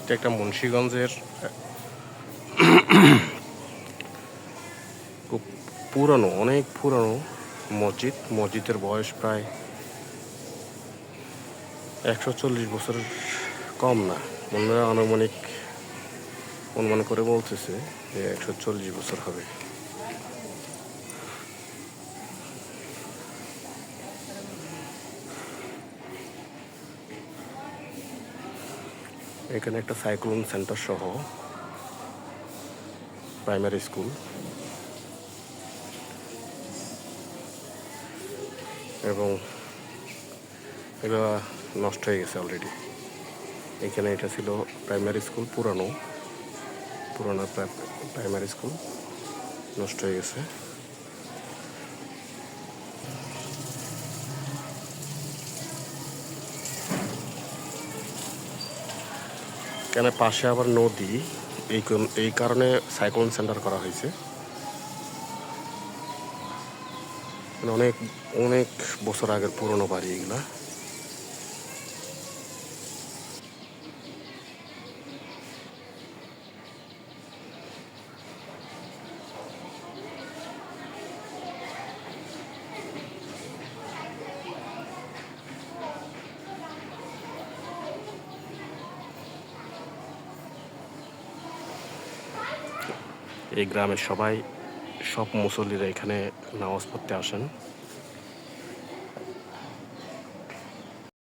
এটা একটা মুন্সিগঞ্জের খুব পুরানো, অনেক পুরানো মসজিদ। মসজিদের বয়স প্রায় 140 বছরের কম না, মনে আনুমানিক অনুমান করে বলতেছে যে 140 বছর হবে। এখানে একটা সাইক্লোন সেন্টার সহ প্রাইমারি স্কুল এবং এটা নষ্ট হয়ে গেছে অলরেডি। এখানে এটা ছিল প্রাইমারি স্কুল, পুরানো প্রাইমারি স্কুল নষ্ট হয়ে গেছে। এখানে পাশে আবার নদী, এই কারণে সাইক্লোন সেন্টার করা হয়েছে। অনেক অনেক বছর আগের পুরনো বাড়ি এগুলা। এই গ্রামের সব মুসল্লিরা এখানে নামাজ পড়তে আসেন।